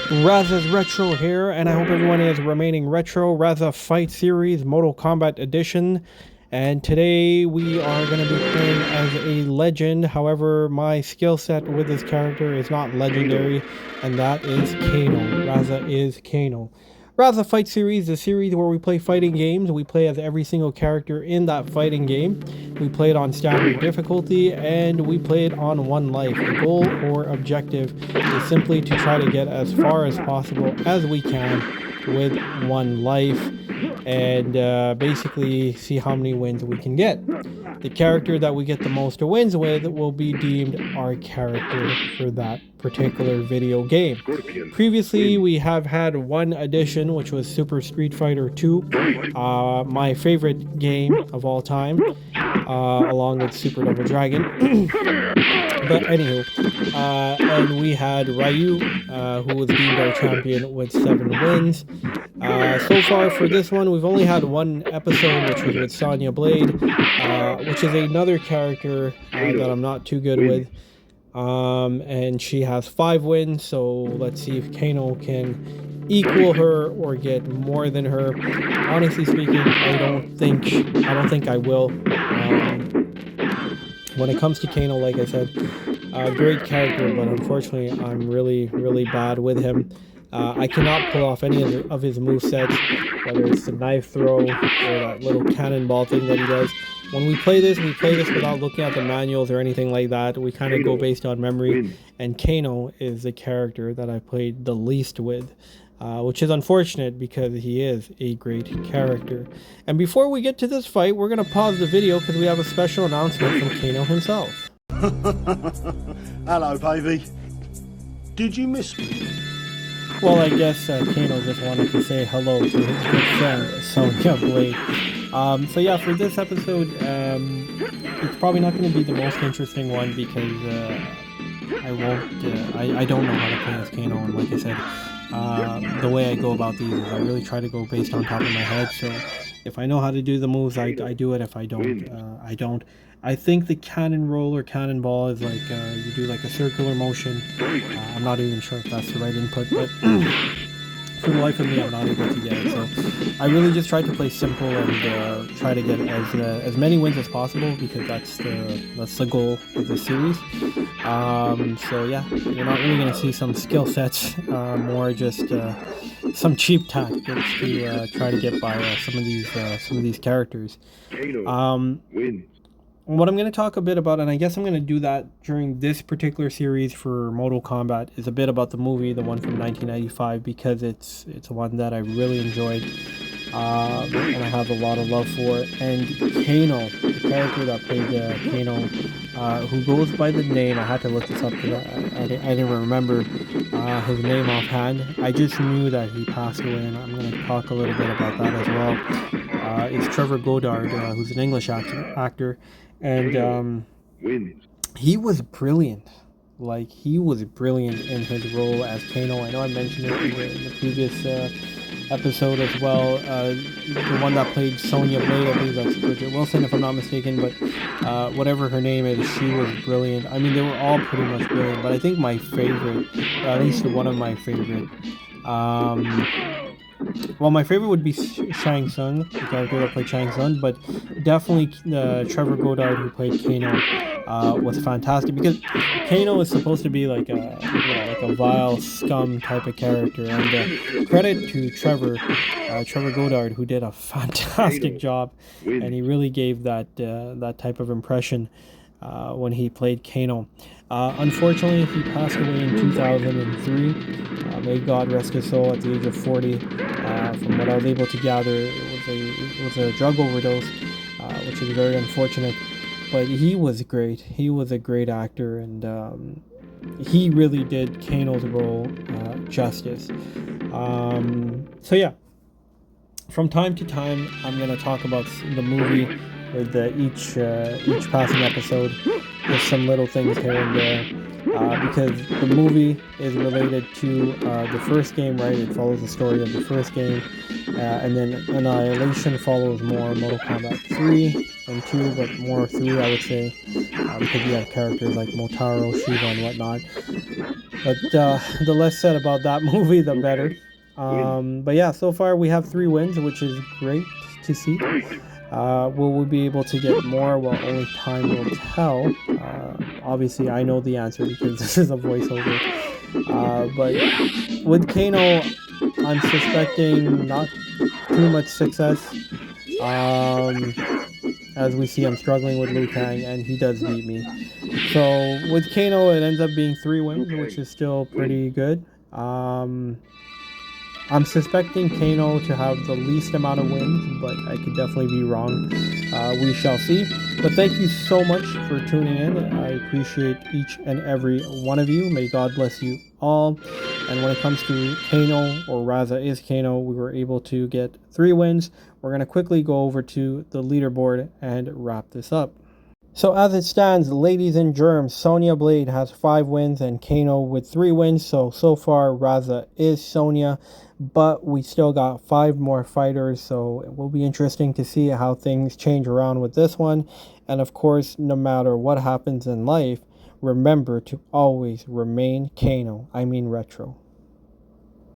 Raza's Retro here, and I hope everyone is remaining retro. Raza Fight Series, Mortal Kombat Edition. And today we are going to be playing as a legend. However, my skill set with this character is not legendary, and that is Kano. Raza is Kano. Raza Fight Series, the series where we play fighting games. We play as every single character in that fighting game. We play it on standard difficulty, and we play it on one life. The goal or objective is simply to try to get as far as possible as we can with one life, and basically see how many wins we can get. The character that we get the most wins with will be deemed our character for that particular video game. Previously, we have had one edition, which was Super Street Fighter 2, my favorite game of all time, along with Super Double Dragon. But anywho, and we had Ryu, who was deemed our champion with 7 wins. So far for this one, we've only had one episode, which was with Sonya Blade, which is another character that I'm not too good with. And she has 5 wins, so let's see if Kano can equal her or get more than her. Honestly speaking, I don't think I will. When it comes to Kano, like I said, great character, but unfortunately I'm really bad with him. I cannot pull off any of his movesets, whether it's the knife throw or that little cannonball thing that he does. When we play this without looking at the manuals or anything like that. We kind of go based on memory, and Kano is the character that I played the least with, which is unfortunate because he is a great character. And before we get to this fight, we're going to pause the video because we have a special announcement from Kano himself. Hello, baby. Did you miss me? Well, I guess Kano just wanted to say hello to his good friend, Sonya Blade. So yeah, for this episode, it's probably not going to be the most interesting one because I don't know how to play as Kano, and like I said, the way I go about these is I really try to go based on top of my head. So if I know how to do the moves, I do it. If I don't, I don't. I think the cannon roll or cannonball is like you do like a circular motion. I'm not even sure if that's the right input, but for the life of me, I'm not able to get it. So I really just try to play simple and try to get as many wins as possible, because that's the goal of the series. So yeah, you're not really gonna see some skill sets, more just some cheap tactics to try to get by some of these characters. What I'm going to talk a bit about, and I guess I'm going to do that during this particular series for Mortal Kombat, is a bit about the movie, the one from 1995, because it's one that I really enjoyed, and I have a lot of love for. And Kano, the character that played Kano, who goes by the name, I had to look this up because I didn't remember his name offhand. I just knew that he passed away, and I'm going to talk a little bit about that as well. Is Trevor Goddard, who's an English actor. And he was brilliant. Like, he was brilliant in his role as Kano. I know I mentioned it in the previous episode as well. The one that played Sonya Blade, I believe that's Bridget Wilson, if I'm not mistaken. But whatever her name is, she was brilliant. I mean, they were all pretty much brilliant. But I think my favorite, or at least one of my favorite, well, my favorite would be Shang Tsung, the character that played Shang Tsung, but definitely Trevor Goddard, who played Kano, was fantastic, because Kano is supposed to be like a vile scum type of character, and credit to Trevor Goddard, who did a fantastic job, and he really gave that type of impression when he played Kano. Unfortunately, he passed away in 2003. May God rest his soul at the age of 40. From what I was able to gather, it was a drug overdose, which is very unfortunate. But he was great. He was a great actor, and he really did Kano's role justice. So yeah, from time to time, I'm going to talk about the movie with each passing episode. There's some little things here and there. Because the movie is related to the first game, right? It follows the story of the first game, and then Annihilation follows more Mortal Kombat 3 and 2, but more 3, I would say, because you have characters like Motaro, Shiva, and whatnot. But the less said about that movie, the better. But yeah, so far we have 3 wins, which is great to see. Will we be able to get more? Well, only time will tell. Obviously, I know the answer because this is a voiceover. But with Kano, I'm suspecting not too much success. As we see, I'm struggling with Liu Kang, and he does beat me. So with Kano, it ends up being 3 wins, which is still pretty good. I'm suspecting Kano to have the least amount of wins, but I could definitely be wrong. We shall see. But thank you so much for tuning in. I appreciate each and every one of you. May God bless you all. And when it comes to Kano, or Raza is Kano, we were able to get 3 wins. We're going to quickly go over to the leaderboard and wrap this up. So as it stands, ladies and germs, Sonya Blade has 5 wins and Kano with 3 wins. So far, Raza is Sonya, but we still got 5 more fighters. So it will be interesting to see how things change around with this one. And of course, no matter what happens in life, remember to always remain Kano. I mean retro.